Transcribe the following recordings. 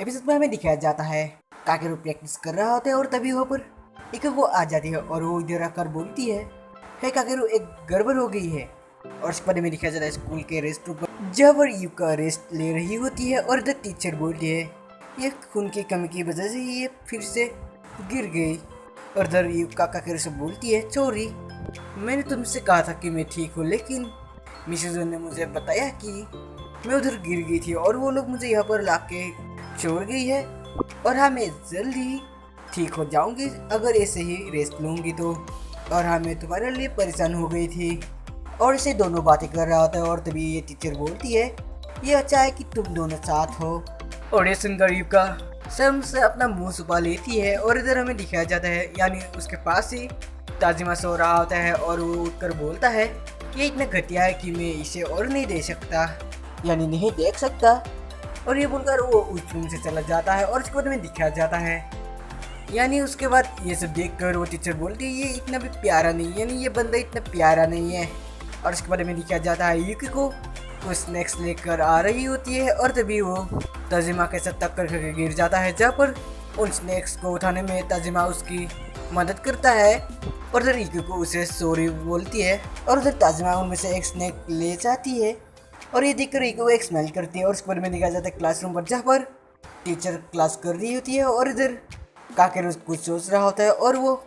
Episode में हमें दिखाया जाता है काकेरू प्रैक्टिस कर रहा होता है और तभी वहाँ पर इको आ जाती है और वो इधर आकर बोलती है, हे काकेरू, एक गड़बड़ हो गई है। और इस बारे में दिखाया जाता है स्कूल के रेस्ट रूम पर जहाँ पर युका रेस्ट ले रही होती है और इधर टीचर बोलती है ये खून की कमी की वजह से ये फिर से गिर गई। और इधर युका काकेरू से बोलती है, सॉरी, मैंने तुमसे कहा था कि मैं ठीक हूँ, लेकिन मिशिज़ु ने मुझे बताया कि मैं उधर गिर गई थी और वो लोग मुझे यहाँ पर लाके छोड़ गई है। और हाँ, मैं जल्दी ही ठीक हो जाऊंगी अगर ऐसे ही रेस्ट लूँगी तो। और हाँ, मैं तुम्हारे लिए परेशान हो गई थी। और इसे दोनों बातें कर रहा होता है और तभी ये टीचर बोलती है, ये अच्छा है कि तुम दोनों साथ हो। और ये सुनकर युका शर्म से अपना मुंह छुपा लेती है और इधर हमें दिखाया जाता है यानी उसके पास ही ताजिमा सो रहा होता है और वो उठकर बोलता है, ये इतना घटिया है कि मैं इसे और नहीं दे सकता, यानी नहीं देख सकता। और ये बोलकर वो उस रूम से चला जाता है और उसके बाद में दिखाया जाता है यानी उसके बाद ये सब देखकर वो टीचर बोलती है, ये इतना भी प्यारा नहीं, यानी ये बंदा इतना प्यारा नहीं है। और उसके बारे में दिखाया जाता है युकी को कुछ स्नैक्स लेकर आ रही होती है और तभी वो ताजिमा के साथ टक्कर करके गिर जाता है, जहाँ पर उन स्नैक्स को उठाने में ताजिमा उसकी मदद करता है। और उधर युकी को उसे सॉरी बोलती है और उधर ताजिमा उनमें से एक स्नैक ले जाती है। और ये देखकर युकी को एक स्मेल करती है और उसके बारे में दिखाया जाता है क्लासरूम पर, जहाँ पर टीचर क्लास कर रही होती है और इधर काकेरू कुछ सोच रहा होता है और वो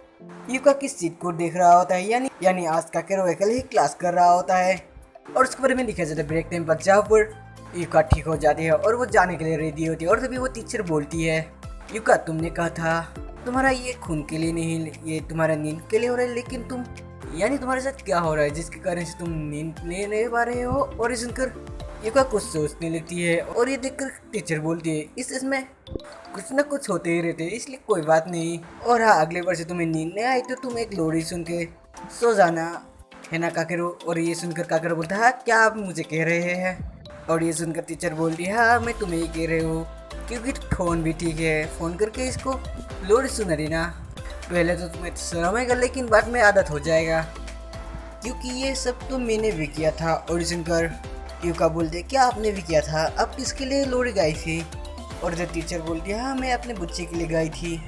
युका की सीट को देख रहा होता है, यानी आज काकेरू अकेले ही क्लास कर रहा होता है। और उसके बारे में दिखाया जाता है ब्रेक टाइम पर, जहाँ पर युका ठीक हो जाती है और वो जाने के लिए रेडी होती है। और तभी वो टीचर बोलती है, युका, तुमने कहा था तुम्हारा ये खून के लिए नहीं, ये तुम्हारा नींद के लिए हो रहा है, लेकिन यानी तुम्हारे साथ क्या हो रहा है जिसके कारण से तुम नींद ले नहीं पा रहे हो। और ये सुनकर युका कुछ सोचने लगती है और ये देखकर टीचर बोलती है, इसमें कुछ ना कुछ होते ही रहते हैं, इसलिए कोई बात नहीं। और हाँ, अगले बार से तुम्हें नींद नहीं आई तो तुम एक लोरी सुन के सो जाना, है ना काकेरू। और ये सुनकर काकेरू बोलता है, हाँ, क्या आप मुझे कह रहे हैं। और ये सुनकर टीचर बोलती है, हाँ, मैं तुम्हें ही कह रही हूँ, क्योंकि फ़ोन भी ठीक है, फ़ोन करके इसको लोरी सुना देना। पहले तो तुम्हें शर्म आएगा लेकिन बाद में आदत हो जाएगा, क्योंकि ये सब तो मैंने भी किया था। और ये सुनकर युका बोलते, क्या आपने भी किया था, आप किसके लिए लोरी गाई थी। और जब टीचर बोलती है, हाँ, मैं अपने बच्चे के लिए गाई थी।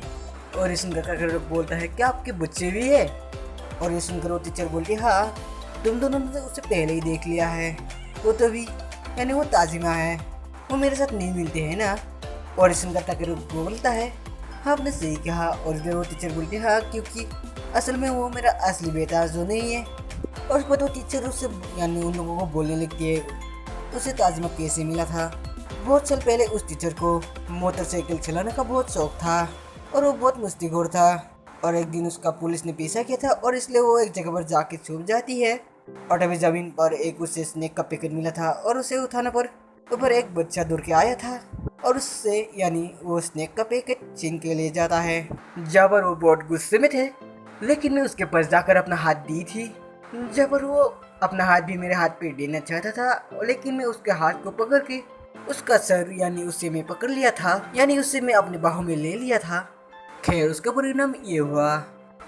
और ये सुनकर काकेरू बोलता है, क्या आपके बच्चे भी है। और ये सुनकर वो टीचर बोलती है, हाँ, तुम दोनों ने उसे पहले ही देख लिया है, वो तभी यानी वो ताजिमा है, वो मेरे साथ नहीं मिलते हैं ना। और ये सुनकर काकेरू बोलता है, हाँ, आपने सही कहा। और इधर वो टीचर बोलती है, हाँ, क्योंकि असल में वो मेरा असली बेटा जो नहीं है। और उसके बाद वो टीचर उससे यानी उन लोगों को बोलने लगती है, उसे ताजिमा कैसे मिला था। बहुत साल पहले उस टीचर को मोटरसाइकिल चलाने का बहुत शौक था और वो बहुत मस्तीखोर था। और एक दिन उसका पुलिस ने पीछा किया था और इसलिए वो एक जगह पर जाके छुप जाती है। और तभी जमीन पर एक उसे स्नेक का पैकेट मिला था और उसे उठाने पर ऊपर एक बच्चा दौड़ के आया था और उससे यानी वो स्नेक का पैकेट छीन के ले जाता है, जहाँ पर वो बहुत गुस्से में थे। लेकिन मैं उसके पास जाकर अपना हाथ दी थी, जहाँ पर वो अपना हाथ भी मेरे हाथ पे देना चाहता था, लेकिन मैं उसके हाथ को पकड़ के उसका सर यानी उससे मैं पकड़ लिया था, यानी उससे मैं अपने बाहों में ले लिया था। खैर, उसका परिणाम ये हुआ,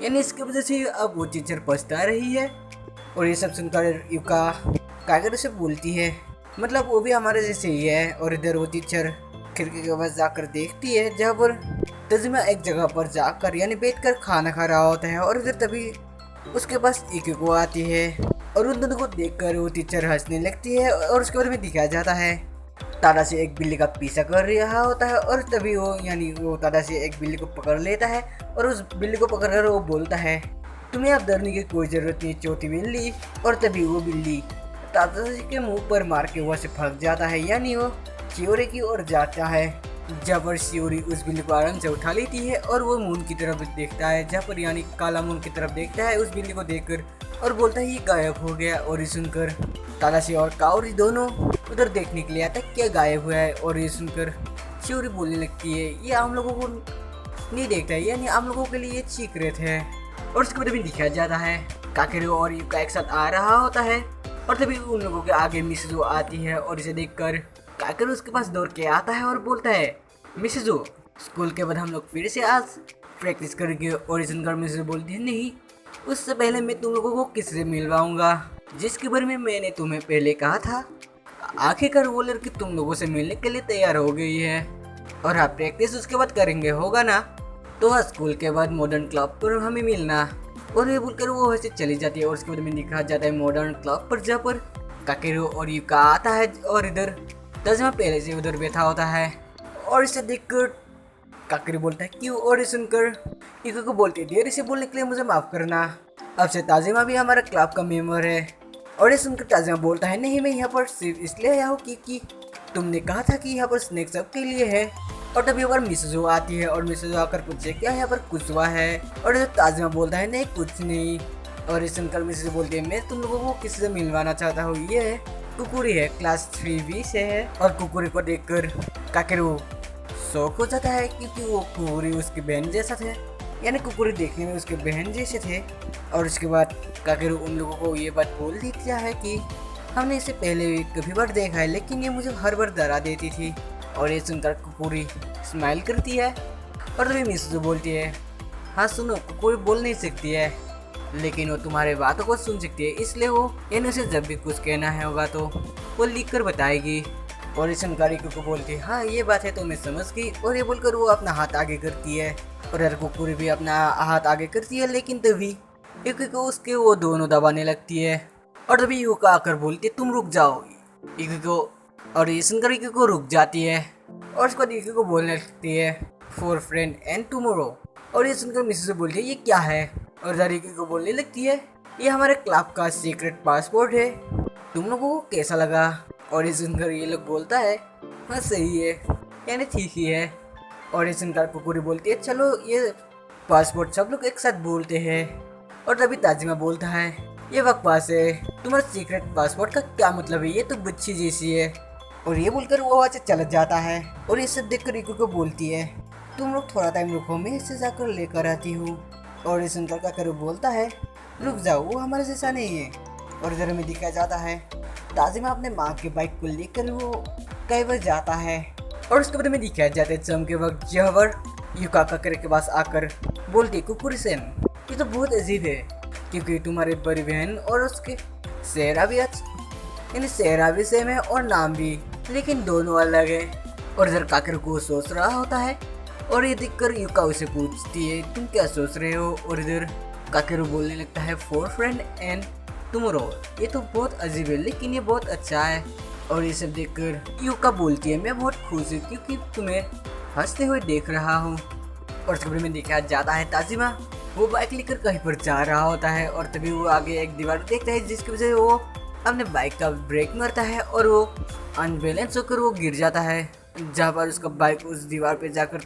यानी इसकी वजह से अब वो टीचर पछता रही है। और ये सब सुनकर युका काकेरू से बोलती है, मतलब वो भी हमारे जैसे ही है। और इधर वो टीचर खिड़की के पास जाकर देखती है, जहाँ पर ताजिमा एक जगह पर जाकर यानी बैठकर खाना खा रहा होता है। और इधर तभी उसके पास इको आती है और उन दोनों को देखकर वो टीचर हंसने लगती है। और उसके बारे में दिखाया जाता है ताड़ा से एक बिल्ली का पीछा कर रहा होता है और तभी वो ताड़ा से एक बिल्ली को पकड़ लेता है और उस बिल्ली को पकड़कर वो बोलता है, तुम्हें अब डरने की कोई ज़रूरत नहीं छोटी बिल्ली। और तभी वो बिल्ली ताड़ाशी के मुंह पर मार के वहाँ से भाग जाता है, यानी वो शियोरी की ओर जाता है, जहाँ पर शियोरी उस बिल्ली को आराम से उठा लेती है और वो मून की तरफ देखता है, जहाँ पर यानी काला मून की तरफ देखता है उस बिल्ली को देखकर और बोलता है ये गायब हो गया। और ये सुनकर ताड़ाशी और काओरी दोनों उधर देखने के लिए आता है क्या गायब हुआ है। और ये सुनकर शियोरी बोलने लगती है, ये हम लोगों को नहीं देखता है, यानी हम लोगों के लिए ये सीक्रेट है। और उसके बाद भी दिखाया जाता है काकेरू और युका एक साथ आ रहा होता है और तभी उन लोगों के आगे मिशिज़ु आती है। और इसे देखकर काकेरू उसके पास दौड़ के आता है और बोलता है, मिशिज़ु, स्कूल के बाद हम लोग फिर से आज प्रैक्टिस करेंगे। और इस सुनकर मिशिज़ु बोलती है, नहीं, उससे पहले मैं तुम लोगों को किससे मिलवाऊंगा जिसके बारे में मैंने तुम्हें पहले कहा था। आखिरकार वो लड़की तुम लोगों से मिलने के लिए तैयार हो गई है। और हाँ, प्रैक्टिस उसके बाद करेंगे, होगा ना? तो हाँ, स्कूल के बाद मॉडर्न क्लब पर हमें मिलना। और ये बोलकर वो वैसे चली जाती है और उसके बाद में दिखा जाता है मॉडर्न क्लब पर, जहाँ पर काकेरू और युका आता है और इधर ताजिमा पहले से उधर बैठा होता है। और इसे देखकर काकेरू बोलता है क्यों, और ये सुनकर युका को बोलती है देर से बोलने के लिए मुझे माफ करना, अब से ताजिमा भी हमारा क्लब का मेंबर है। और ये सुनकर ताजिमा बोलता है नहीं, मैं यहाँ पर सिर्फ इसलिए आया हूँ क्योंकि तुमने कहा था कि यहाँ पर स्नैक्स सबके लिए है। और तभी एक बार मिसुजो आती है और मिसुजो आकर पूछे क्या यहाँ पर कुछ हुआ है। और ताजिमा बोलता है नहीं कुछ नहीं। और ये सुनकर मिसुजो बोलती है मैं तुम लोगों को किसी से मिलवाना चाहता हूँ, ये है कुकुरी है, क्लास 3B से है। और कुकुरी को देखकर काकेरू शौक हो जाता है क्योंकि वो कुकुरी उसकी बहन जैसा थे, यानी कुकुरी देखने में उसके बहन जैसे थे। और उसके बाद काकेरू उन लोगों को ये बात बोल देती है कि हमने इसे पहले भी कभी बार देखा है लेकिन ये मुझे हर बार डरा देती थी। और ये सुनकर कुकुरी स्माइल करती है। और तभी मिसुजो बोलती है हाँ सुनो, कुकुरी बोल नहीं सकती है लेकिन वो तुम्हारे बातों को सुन सकती है, इसलिए वो यानी उसे जब भी कुछ कहना है होगा तो वो लिख कर बताएगी। और इस सुनकारी को बोलती है हाँ ये बात है तो मैं समझ गई। और ये बोलकर वो अपना हाथ आगे करती है और यार कुकुरी भी अपना हाथ आगे करती है, लेकिन तभी युकी को उसके वो दोनों दबाने लगती है। और तभी युका आकर बोलती है तुम रुक जाओ युकी को। और ये सुनकर युकी को रुक जाती है और उसके बाद युकी को बोलने लगती है फॉर फ्रेंड एंड टुमारो। और ये सुनकर मिसेस बोलती है ये क्या है। और इधर युकी को बोलने लगती है ये हमारे क्लब का सीक्रेट पासपोर्ट है, तुम लोगों को कैसा लगा। और ये सुनकर ये लोग बोलता है हाँ सही है, यानी ठीक ही है। और ये सुनकर कुकुरी बोलती है चलो ये पासपोर्ट सब लोग एक साथ बोलते हैं। और तभी ताजिमा बोलता है ये बकवास है, तुम्हारा सीक्रेट पासपोर्ट का क्या मतलब है, ये तो बच्ची जैसी है। और ये बोलकर वो वहाँ से चला जाता है। और ये सब देखकर रिको को बोलती है तुम लोग थोड़ा टाइम रुको, मैं इसे जाकर लेकर आती हूँ। और ये सुनकर काकेरू बोलता है रुक जाओ, वो हमारे जैसा नहीं है। और इधर में दिखाया जाता है ताजिमा अपने माँ की बाइक को लेकर वो कई बार जाता है। और उसके बाद में दिखाया जाता है शाम के वक्त जहवर युका काकेरू के पास आकर बोलती कुकुरी सेन ये तो बहुत अजीब है क्योंकि तुम्हारी बड़ी बहन और उसके सेहरा भी यानी सेहरा भी सेम है और नाम भी, लेकिन दोनों अलग है। और इधर काकेरू को सोच रहा होता है और ये देखकर युका उसे पूछती है तुम क्या सोच रहे हो। और इधर काकेरू बोलने लगता है फॉर फ्रेंड एंड टुमारो, ये तो बहुत अजीब है लेकिन ये बहुत अच्छा है। और ये सब देखकर युका बोलती है मैं बहुत खुश हूँ क्योंकि तुम्हें हंसते हुए देख रहा हूँ। और उसके बाद में दिखाया जाता है ताजिमा वो बाइक लेकर कहीं पर जा रहा होता है। और तभी वो आगे एक दीवार देखता है जिसकी वजह से वो अपने बाइक का ब्रेक मारता है और वो अनबैलेंस होकर वो गिर जाता है, जहाँ पर उसका बाइक उस दीवार पे जाकर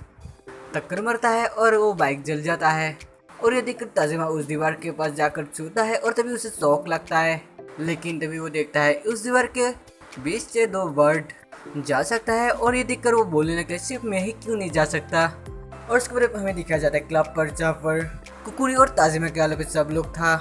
टक्कर मारता है और वो बाइक जल जाता है। और ये देखकर ताजिमा उस दीवार के पास जाकर छूता है और तभी उसे शौक लगता है, लेकिन तभी वो देखता है उस दीवार के बीच से 2 बर्ड जा सकता है। और ये देखकर वो बोलने लगता है सिर्फ मैं ही क्यों नहीं जा सकता। और उसके बाद हमें दिखाया जाता है क्लब पर जहाँ पर कुकुरी और ताजिमा के अलावा सब लोग था।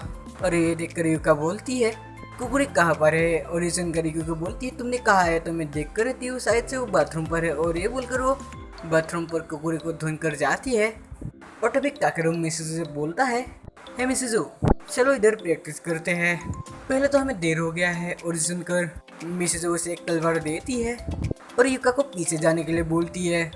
और ये देखकर युका बोलती है कुकुरी कहाँ पर है। और ये सुनकर युका बोलती है तुमने कहा है तो मैं देख कर रहती हूँ, शायद से वो बाथरूम पर है। और ये बोलकर वो बाथरूम पर कुकुरी को ढूंढ कर जाती है। और तभी काकेरू मिसेस से बोलता है हे मिसेजू चलो इधर प्रैक्टिस करते हैं, पहले तो हमें देर हो गया है। और सुनकर मिसेस उसे एक तलवार देती है और युका को पीछे जाने के लिए बोलती है।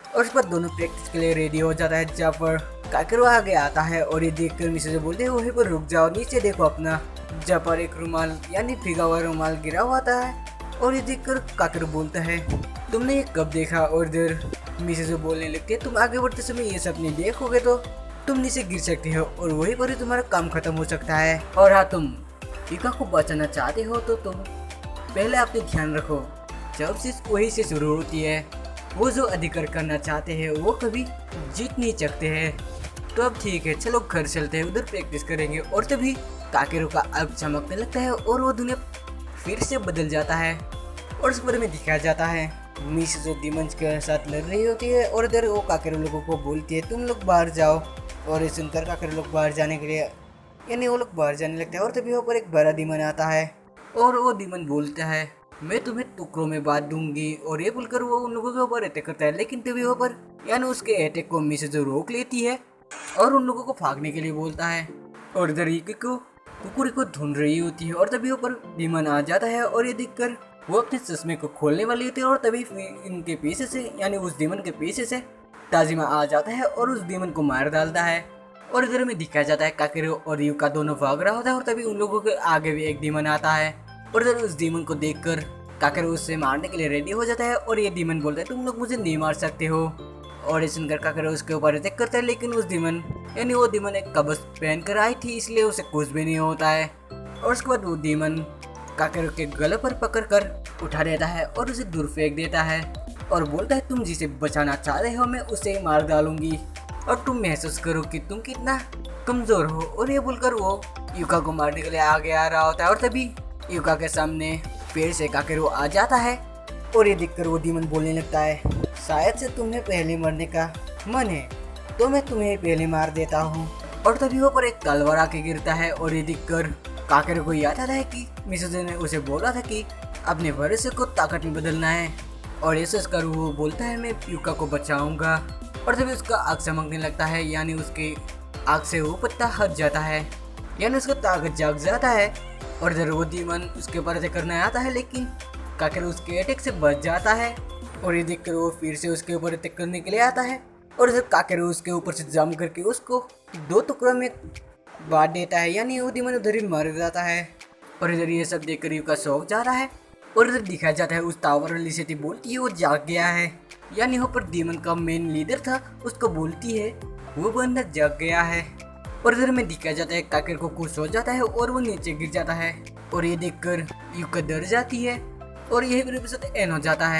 और उसके बाद दोनों प्रैक्टिस के लिए रेडी हो जाता है, जहाँ पर काकेरू आगे आता है। और ये देखकर मिसेस बोलते हैं वहीं पर रुक जाओ, नीचे देखो अपना, जहाँ पर एक रुमाल यानी भीगा हुआ रुमाल गिरा हुआ था। और ये देखकर काकेरू बोलता है तुमने ये कब देखा। और इधर मिसेस बोलने लगती है तुम आगे बढ़ते समय ये सब नहीं देखोगे तो तुम नीचे गिर सकते हो और वहीं पर ही तुम्हारा काम खत्म हो सकता है। और हाँ तुम युका को बचाना चाहते हो तो तुम पहले अपने ध्यान रखो जब चीज वही से शुरू होती है, वो जो अधिकार करना चाहते हैं वो कभी जीत नहीं सकते हैं। तो अब ठीक है चलो घर चलते हैं, उधर प्रैक्टिस करेंगे। और तभी काकेरू का आग चमकने लगता है और वो दुनिया फिर से बदल जाता है। और उसके बारे में दिखाया जाता है मिस जो डीमंस के साथ लड़ रही होती है। और इधर वो काकेरू लोगों को बोलती है तुम लोग बाहर जाओ। और ये सुनकर काकेरू लोग बाहर जाने के लिए यानी वो लोग बाहर जाने लगते हैं। और तभी वहाँ पर एक बड़ा डीमन आता है और वो डीमन बोलता है मैं तुम्हें टुकड़ों में बांट दूंगी। और ये बोलकर वो उन लोगों के ऊपर अटैक करता है, लेकिन तभी वहाँ पर यानी उसके अटैक को मिस जो रोक लेती है और उन लोगों को भागने के लिए बोलता है। और इधर युकी को कुकुरी को ढूंढ रही होती है और तभी ऊपर डीमन आ जाता है। और ये देखकर वो अपने चश्मे को खोलने वाली होती है और तभी इनके पीछे से यानी उस डीमन के पीछे से ताजिमा आ जाता है और उस डीमन को मार डालता है। और इधर में दिखाया जाता है काकेरू और युका दोनों भाग रहा होता है और तभी उन लोगों के आगे भी एक डीमन आता है और इधर उस डीमन को देखकर काकेरू उससे मारने के लिए रेडी हो जाता है और ये डीमन बोलता है तुम लोग मुझे नहीं मार सकते हो। और ये सुनकर काकेरू उसके ऊपर अटैक करता है, लेकिन उस डीमन यानी वो डीमन एक कवच पहन कर आई थी इसलिए उसे कुछ भी नहीं होता है। और उसके बाद वो डीमन काकेरू के गले पर पकड़कर उठा देता है और उसे दूर फेंक देता है और बोलता है तुम जिसे बचाना चाह रहे हो मैं उसे मार डालूंगी और तुम महसूस करो कि तुम कितना कमजोर हो। और ये बोलकर वो युका को मारने के लिए आगे आ रहा होता है और तभी युका के सामने पेड़ से काकेरू आ जाता है और ये देखकर वो डीमन बोलने लगता है शायद से तुम्हें पहले मरने का मन है तो मैं तुम्हें पहले मार देता हूँ। और तभी वो पर एक तलवार आके गिरता है और ये देखकर काकेरू को याद आता है कि मिसुजे ने उसे बोला था कि अपने भरोसे को ताकत में बदलना है। और ये सोचकर वो बोलता है मैं युका को बचाऊंगा। और तभी उसका आग चमकने लगता है यानी उसके आग से वो पत्ता हट जाता है यानी उसका ताकत जाग जाता है। और इधर वो डीमन उसके ऊपर अटैक करने आता है लेकिन काकेरू उसके अटैक से बच जाता है। और ये देखकर वो फिर से उसके ऊपर अटैक करने के लिए आता है और इधर काकेरू उसके ऊपर से जंप करके उसको 2 टुकड़ों में बांट देता है यानी वो डीमन उधर ही मर जाता है। और इधर ये सब देखकर युका शौक जा रहा है और इधर दिखाया जाता है उस टावर वाली सेती बोलती है वो जाग गया है यानी वो पर डीमन का मेन लीडर था उसको बोलती है वो बंदा जाग गया है। और इधर में दिखाया जाता है काकेरू को कुछ हो जाता है और वो नीचे गिर जाता है और ये देखकर युका डर जाती है और यही एपिसोड एंड हो जाता है।